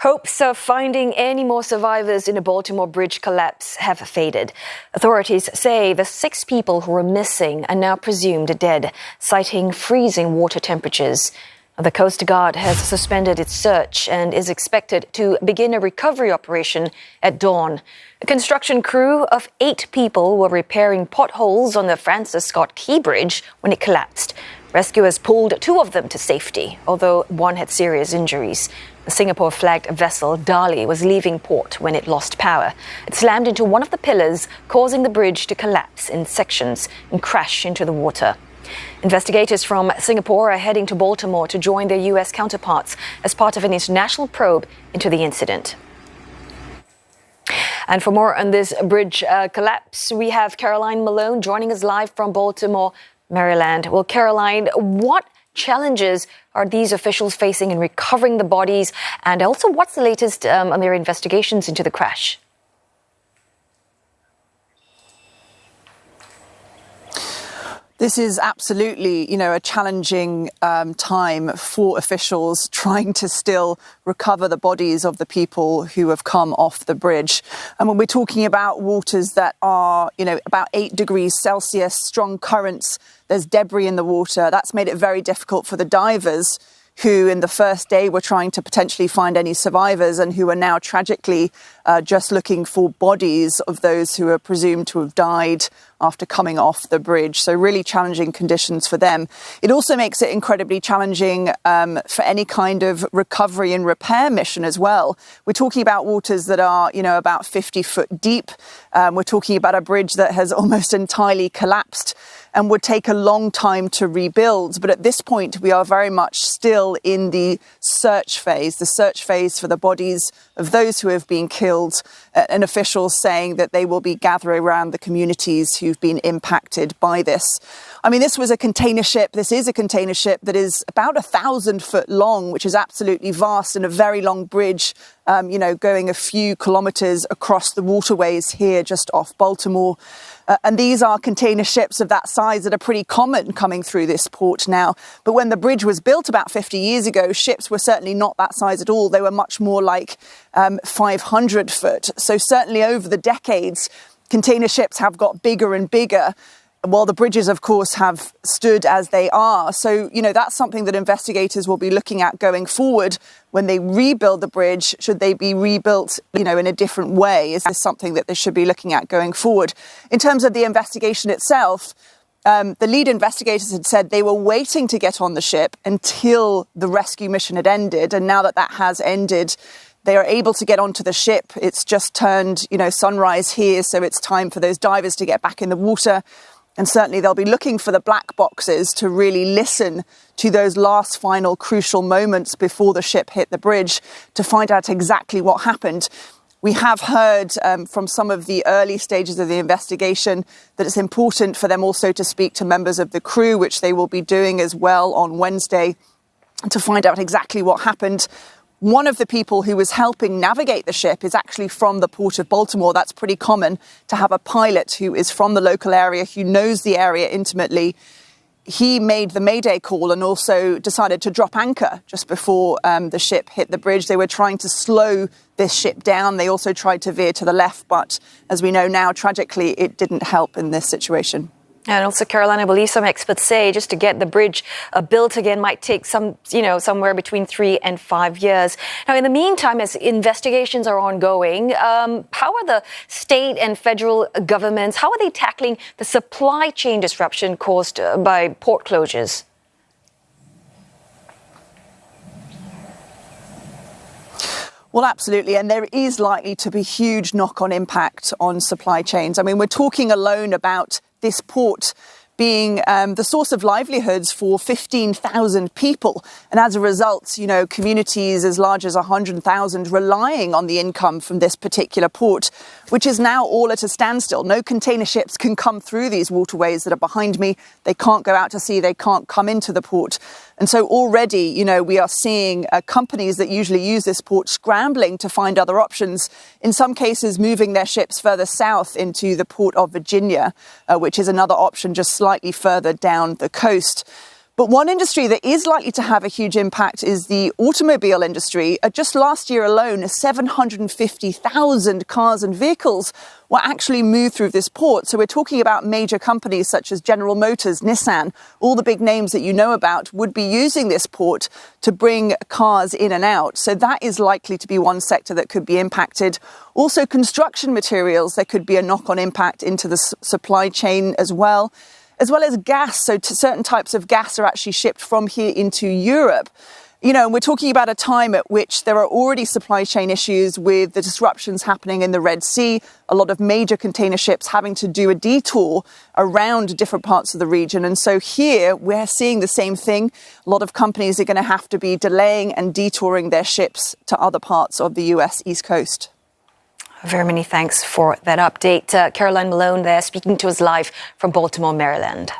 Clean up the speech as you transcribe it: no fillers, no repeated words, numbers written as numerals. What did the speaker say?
Hopes of finding any more survivors in a Baltimore bridge collapse have faded. Authorities say the 6 people who were missing are now presumed dead, citing freezing water temperatures. The Coast Guard has suspended its search and is expected to begin a recovery operation at dawn. A construction crew of 8 people were repairing potholes on the Francis Scott Key Bridge when it collapsed. Rescuers pulled 2 of them to safety, although one had serious injuries. The Singapore-flagged vessel Dali was leaving port when it lost power. It slammed into one of the pillars, causing the bridge to collapse in sections and crash into the water. Investigators from Singapore are heading to Baltimore to join their U.S. counterparts as part of an international probe into the incident. And for more on this bridge collapse, we have Caroline Malone joining us live from Baltimore, Maryland. Well, Caroline, what challenges are these officials facing in recovering the bodies? And also, what's the latest on their investigations into the crash? This is absolutely, a challenging time for officials trying to still recover the bodies of the people who have come off the bridge. And when we're talking about waters that are, about 8 degrees Celsius, strong currents, there's debris in the water, that's made it very difficult for the divers who in the first day were trying to potentially find any survivors and who are now tragically just looking for bodies of those who are presumed to have died after coming off the bridge. So really challenging conditions for them. It also makes it incredibly challenging for any kind of recovery and repair mission as well. We're talking about waters that are, about 50 foot deep. We're talking about a bridge that has almost entirely collapsed and would take a long time to rebuild. But at this point, we are very much still in the search phase for the bodies of those who have been killed, and officials saying that they will be gathering around the communities who've been impacted by this. I mean, this is a container ship that is about 1,000 foot long, which is absolutely vast, and a very long bridge, going a few kilometers across the waterways here just off Baltimore. And these are container ships of that size that are pretty common coming through this port now. But when the bridge was built about 50 years ago, ships were certainly not that size at all. They were much more like 500 foot. So certainly over the decades, container ships have got bigger and bigger, while the bridges, of course, have stood as they are. So, that's something that investigators will be looking at going forward when they rebuild the bridge. Should they be rebuilt, in a different way? Is this something that they should be looking at going forward? In terms of the investigation itself, the lead investigators had said they were waiting to get on the ship until the rescue mission had ended. And now that that has ended, they are able to get onto the ship. It's just turned, sunrise here. So it's time for those divers to get back in the water. And certainly they'll be looking for the black boxes to really listen to those last final crucial moments before the ship hit the bridge to find out exactly what happened. We have heard from some of the early stages of the investigation that it's important for them also to speak to members of the crew, which they will be doing as well on Wednesday, to find out exactly what happened. One of the people who was helping navigate the ship is actually from the Port of Baltimore. That's pretty common to have a pilot who is from the local area, who knows the area intimately. He made the Mayday call and also decided to drop anchor just before the ship hit the bridge. They were trying to slow this ship down. They also tried to veer to the left, but as we know now, tragically, it didn't help in this situation. And also, Caroline, I believe some experts say just to get the bridge built again might take somewhere between 3 and 5 years. Now, in the meantime, as investigations are ongoing, how are the state and federal governments, how are they tackling the supply chain disruption caused by port closures? Well, absolutely. And there is likely to be huge knock-on impact on supply chains. I mean, we're talking alone about this port being the source of livelihoods for 15,000 people. And as a result, communities as large as 100,000 relying on the income from this particular port, which is now all at a standstill. No container ships can come through these waterways that are behind me. They can't go out to sea. They can't come into the port. And so already, we are seeing companies that usually use this port scrambling to find other options, in some cases moving their ships further south into the port of Virginia, which is another option just slightly further down the coast. But one industry that is likely to have a huge impact is the automobile industry. Just last year alone, 750,000 cars and vehicles were actually moved through this port. So we're talking about major companies such as General Motors, Nissan, all the big names that you know about would be using this port to bring cars in and out. So that is likely to be one sector that could be impacted. Also, construction materials, there could be a knock-on impact into the supply chain as well as gas. So certain types of gas are actually shipped from here into Europe. You know, we're talking about a time at which there are already supply chain issues with the disruptions happening in the Red Sea, a lot of major container ships having to do a detour around different parts of the region. And so here we're seeing the same thing. A lot of companies are going to have to be delaying and detouring their ships to other parts of the US East Coast. Very many thanks for that update. Caroline Malone there speaking to us live from Baltimore, Maryland.